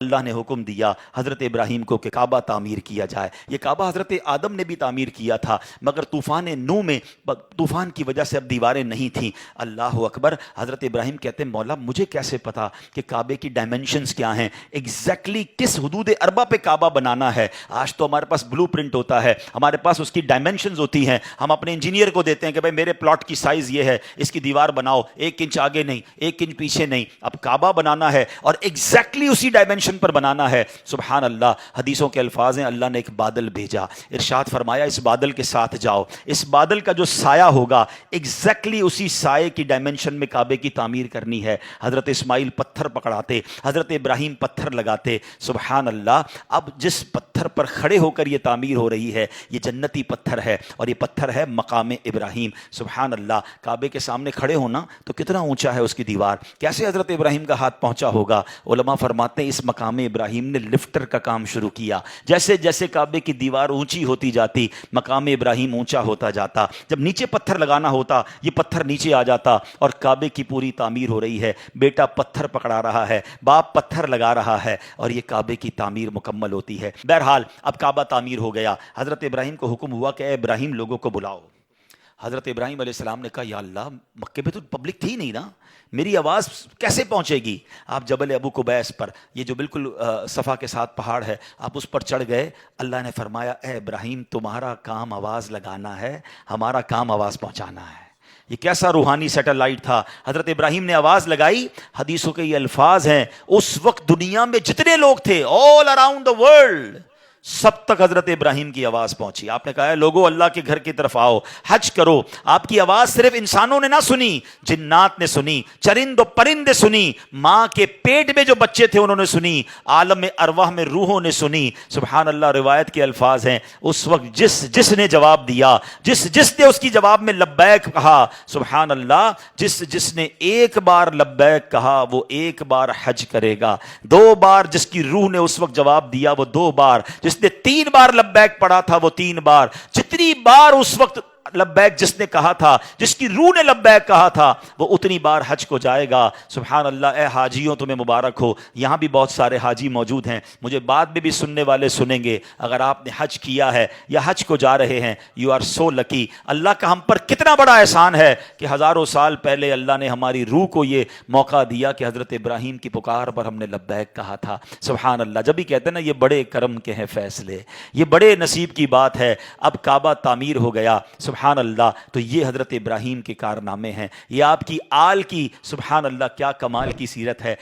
اللہ نے حکم دیا حضرت ابراہیم کو کہ کعبہ تعمیر کیا جائے۔ یہ کعبہ حضرت آدم نے بھی تعمیر کیا تھا، مگر طوفان نوح میں طوفان کی وجہ سے اب دیواریں نہیں تھیں۔ اللہ اکبر۔ حضرت ابراہیم کہتے ہیں مولا مجھے کیسے پتا کہ کعبے کی ڈائمنشنز کیا ہیں، ایگزیکٹلی کس حدود اربع پہ کعبہ بنانا ہے۔ آج تو ہمارے پاس بلو پرنٹ ہوتا ہے، ہمارے پاس اس کی ڈائمنشنز ہوتی ہیں، ہم اپنے انجینئر کو دیتے ہیں کہ بھائی میرے پلاٹ کی سائز یہ ہے، اس کی دیوار بناؤ 1 انچ آگے نہیں 1 انچ پیچھے نہیں۔ اب کعبہ بنانا ہے اور ایگزیکٹلی اسی ڈائمنشن پر بنانا ہے۔ سبحان اللہ۔ حدیثوں کے الفاظ ہیں اللہ نے ایک بادل بھیجا، ارشاد فرمایا اس بادل کے ساتھ جاؤ، اس بادل کا جو سایہ ہوگا ایگزیکٹلی اسی سائے کی ڈائمنشن میں کعبے کی تعمیر کرنی ہے۔ حضرت اسماعیل پتھر پکڑاتے، حضرت ابراہیم پتھر لگاتے۔ سبحان اللہ۔ اب جس پتھر پر کھڑے ہو کر یہ تعمیر ہو رہی ہے یہ جنتی پتھر ہے، اور یہ پتھر ہے مقام ابراہیم۔ سبحان اللہ۔ کعبے کے سامنے کھڑے ہونا تو کتنا اونچا ہے اس کی دیوار، کیسے حضرت ابراہیم کا ہاتھ پہنچا ہوگا؟ علماء فرماتے ہیں اس مقام ابراہیم نے لفٹر کا کام شروع کیا۔ جیسے جیسے کعبے کی دیوار اونچی ہوتی جاتی مقام ابراہیم اونچا ہوتا جاتا، جب نیچے پتھر لگانا ہوتا یہ پتھر نیچے آ جاتا، اور کعبے کی پوری تعمیر ہو رہی ہے۔ بیٹا پتھر پکڑا رہا ہے، باپ پتھر لگا رہا ہے، اور یہ کعبے کی تعمیر مکمل ہوتی ہے۔ بہرحال اب کعبہ تعمیر ہو گیا۔ حضرت ابراہیم کو حکم ہوا کہ اے ابراہیم لوگوں کو بلاؤ۔ حضرت ابراہیم علیہ السلام نے کہا یا اللہ مکے میں تو پبلک تھی نہیں نا، میری آواز کیسے پہنچے گی؟ آپ جبل ابو قبیس پر، یہ جو بالکل صفا کے ساتھ پہاڑ ہے، آپ اس پر چڑھ گئے۔ اللہ نے فرمایا اے ابراہیم تمہارا کام آواز لگانا ہے، ہمارا کام آواز پہنچانا ہے۔ یہ کیسا روحانی سیٹلائٹ تھا۔ حضرت ابراہیم نے آواز لگائی۔ حدیثوں کے یہ الفاظ ہیں اس وقت دنیا میں جتنے لوگ تھے all around the world سب تک حضرت ابراہیم کی آواز پہنچی۔ آپ نے کہا ہے لوگوں اللہ کے گھر کی طرف آؤ، حج کرو۔ آپ کی آواز صرف انسانوں نے نہ سنی، جنات نے سنی، چرند و پرند سنی، ماں کے پیٹ میں جو بچے تھے انہوں نے سنی، عالم ارواح میں روحوں نے سنی۔ سبحان اللہ۔ روایت کے الفاظ ہیں اس وقت جس نے جواب دیا، جس نے اس کی جواب میں لبیک کہا، سبحان اللہ، جس نے ایک بار لبیک کہا وہ ایک بار حج کرے گا، 2 بار جس کی روح نے اس وقت جواب دیا وہ 2 بار، جس نے 3 بار لبیک پڑھا تھا وہ 3 بار، جتنی بار اس وقت لبیک جس نے کہا تھا، جس کی روح نے لبیک کہا تھا، وہ اتنی بار حج کو جائے گا۔ سبحان اللہ۔ اے حاجیوں تمہیں مبارک ہو۔ یہاں بھی بہت سارے حاجی موجود ہیں، مجھے بعد میں بھی سننے والے سنیں گے۔ اگر آپ نے حج کیا ہے یا حج کو جا رہے ہیں، یو آر سو لکی۔ اللہ کا ہم پر کتنا بڑا احسان ہے کہ ہزاروں سال پہلے اللہ نے ہماری روح کو یہ موقع دیا کہ حضرت ابراہیم کی پکار پر ہم نے لبیک کہا تھا۔ سبحان اللہ۔ جب بھی کہتے ہیں نا یہ بڑے کرم کے ہیں فیصلے، یہ بڑے نصیب کی بات ہے۔ اب کعبہ تعمیر ہو گیا۔ سبحان اللہ۔ تو یہ حضرت ابراہیم کے کارنامے ہیں، یہ آپ کی آل کی سبحان اللہ کیا کمال کی سیرت ہے۔